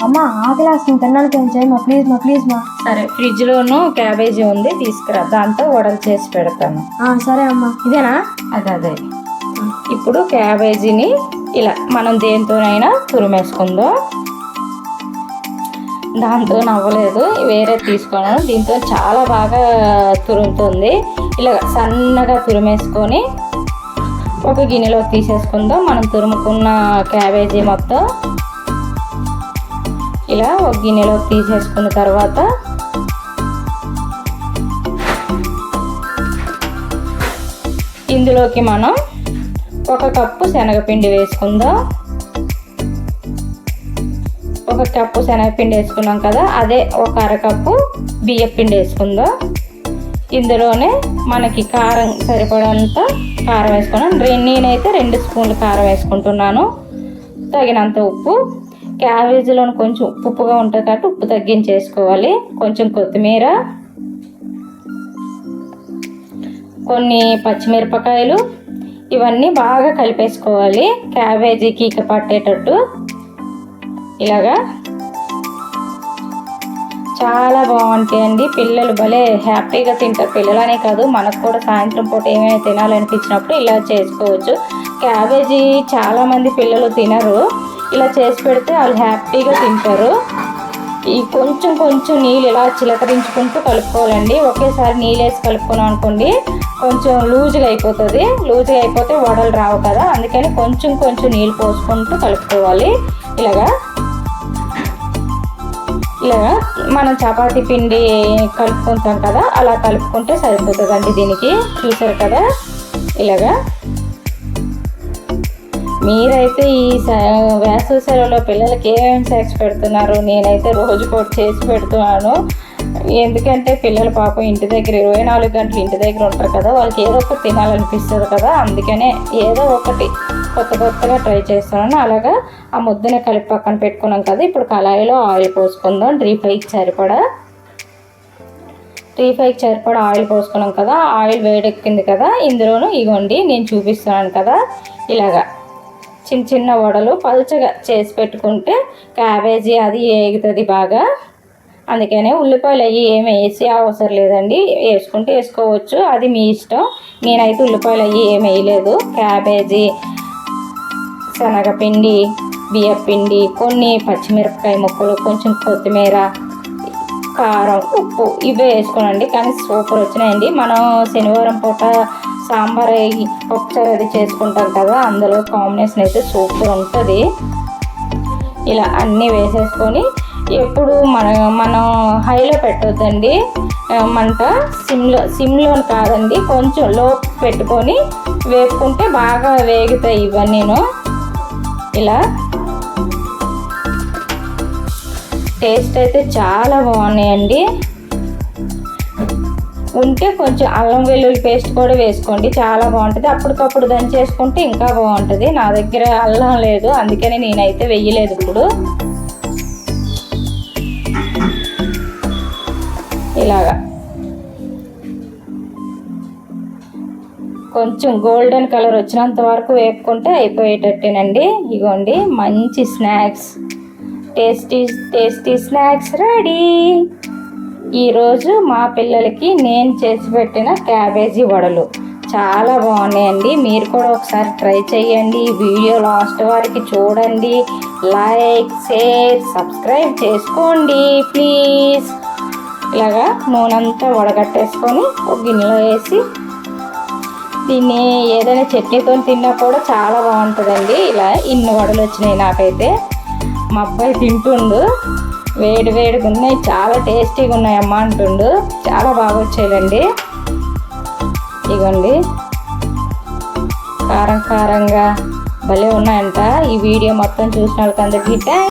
అమ్మ ఆకలేస్తుంది, తిన్నాను కొంచెం ప్లీజ్ మా. సరే, ఫ్రిడ్జ్లోనూ క్యాబేజీ ఉంది, తీసుకురా, దాంతో వడలు చేసి పెడతాను. సరే అమ్మ. ఇదేనా? అదే. ఇప్పుడు క్యాబేజీని ఇలా మనం దేంతోనైనా తురిమేసుకుందాం. దాంతో నవ్వలేదు, వేరే తీసుకున్నాను. దీంతో చాలా బాగా తురుముతుంది. ఇలా సన్నగా తురిమేసుకొని ఒక గిన్నెలో తీసేసుకుందాం. మనం తురుముకున్న క్యాబేజీ మొత్తం ఇలా ఒక గిన్నెలో తీసేసుకున్న తర్వాత ఇందులోకి మనం 1 కప్పు శనగపిండి వేసుకుందాం. 1 కప్పు శనగపిండి వేసుకున్నాం కదా, అదే 1 అరకప్పు బియ్యపిండి వేసుకుందాం. ఇందులోనే మనకి కారం సరిపడంత కారం వేసుకున్నాం. నేనైతే 2 స్పూన్లు కారం వేసుకుంటున్నాను. తగినంత ఉప్పు. క్యాబేజీలో కొంచెం ఉప్పుగా ఉంటుంది కాబట్టి ఉప్పు తగ్గించేసుకోవాలి. కొంచెం కొత్తిమీర, కొన్ని పచ్చిమిరపకాయలు, ఇవన్నీ బాగా కలిపేసుకోవాలి క్యాబేజీకి పట్టేటట్టు. ఇలాగా చాలా బాగుంటాయండి. పిల్లలు భలే హ్యాపీగా తింటారు. పిల్లలనే కాదు, మనకు కూడా సాయంత్రం పూట ఏమైనా తినాలనిపించినప్పుడు ఇలా చేసుకోవచ్చు. క్యాబేజీ చాలామంది పిల్లలు తినరు, ఇలా చేసి పెడితే వాళ్ళు హ్యాపీగా తింటారు. ఈ కొంచెం నీళ్ళు ఇలా చిలకరించుకుంటూ కలుపుకోవాలండి. ఒకేసారి నీళ్ళు వేసి కలుపుకున్నాం అనుకోండి కొంచెం లూజ్గా అయిపోతుంది. లూజ్గా అయిపోతే వడలు రావు కదా, అందుకని కొంచెం నీళ్ళు పోసుకుంటూ కలుపుకోవాలి. ఇలాగా మనం చపాతీ పిండి కలుపుకుంటాం కదా, అలా కలుపుకుంటే సరిపోతుందండి. దీనికి చూసారు కదా. ఇలాగా మీరైతే ఈ వేసవి సెలవులో పిల్లలకి ఏమేమి స్నాక్స్ పెడుతున్నారు? నేనైతే రోజుకోటి చేసి పెడుతున్నాను. ఎందుకంటే పిల్లలు పాపం ఇంటి దగ్గర 24 గంటలు ఇంటి దగ్గర ఉంటారు కదా, వాళ్ళకి ఏదో ఒకటి తినాలనిపిస్తుంది కదా, అందుకనే ఏదో ఒకటి కొత్తగా ట్రై చేస్తున్నాను. అలాగా ఆ ముద్దనే కలిపి పక్కన పెట్టుకున్నాం కదా. ఇప్పుడు కళాయిలో ఆయిల్ పోసుకుందాం. డీప్ ఫ్రైకి సరిపడా ఆయిల్ పోసుకున్నాం కదా. ఆయిల్ వేడెక్కింది కదా, ఇందులోనూ ఇగోండి నేను చూపిస్తున్నాను కదా, ఇలాగా చిన్న వడలు పలుచగా చేసి పెట్టుకుంటే క్యాబేజీ అది ఏగుతుంది బాగా. అందుకనే ఉల్లిపాయలు అవి ఏమి వేసే అవసరం లేదండి, వేసుకుంటే వేసుకోవచ్చు, అది మీ ఇష్టం. నేనైతే ఉల్లిపాయలు అవి ఏమి వేయలేదు. క్యాబేజీ, శనగపిండి, బియ్యపిండి, కొన్ని పచ్చిమిరపకాయ ముక్కలు, కొంచెం కొత్తిమీర, కారం, ఉప్పు ఇవే వేసుకోనండి. కానీ సూపర్ వచ్చినాయండి. మనం శనివారం పూట సాంబార్ పప్పుచారు అది చేసుకుంటాం కదా, అందులో కాంబినేషన్ అయితే సూపర్ ఉంటుంది. ఇలా అన్నీ వేసేసుకొని ఎప్పుడు మనం హైలో పెట్టొద్దండి, మంట సిమ్లో కాదండి, కొంచెం లో పెట్టుకొని వేపుకుంటే బాగా వేగుతాయి ఇవన్నీను. ఇలా టేస్ట్ అయితే చాలా బాగున్నాయండి. ఉంటే కొంచెం అల్లం వెల్లుల్లి పేస్ట్ కూడా వేసుకోండి, చాలా బాగుంటుంది. అప్పటికప్పుడు దంచేసుకుంటే ఇంకా బాగుంటుంది. నా దగ్గర అల్లం లేదు, అందుకని నేనైతే వేయలేదు. ఇప్పుడు ఇలాగా కొంచెం గోల్డెన్ కలర్ వచ్చినంత వరకు వేపుకుంటే అయిపోయేటట్టేనండి. ఇగోండి మంచి స్నాక్స్, టేస్టీ స్నాక్స్ రెడీ. ఈరోజు మా పిల్లలకి నేను చేసి పెట్టిన క్యాబేజీ వడలు చాలా బాగున్నాయండి. మీరు కూడా ఒకసారి ట్రై చేయండి. వీడియో లాస్ట్ వరకు చూడండి. లైక్, షేర్, సబ్స్క్రైబ్ చేసుకోండి ప్లీజ్. ఇలాగా నూనె అంతా వడగట్టేసుకొని ఒక గిన్నెలో వేసి దీన్ని ఏదైనా చట్నీతో తిన్నా కూడా చాలా బాగుంటుందండి. ఇలా ఇన్ని వడలు వచ్చినాయి నాకైతే. మా అబ్బాయి తింటుండు, వేడిగా ఉన్నాయి, చాలా టేస్టీగా ఉన్నాయి అమ్మ అంటుండు. చాలా బాగా వచ్చాయండి. ఇగోండి కారంగా భలే ఉన్నాయంట. ఈ వీడియో మొత్తం చూసిన వాళ్ళకి అందరికీ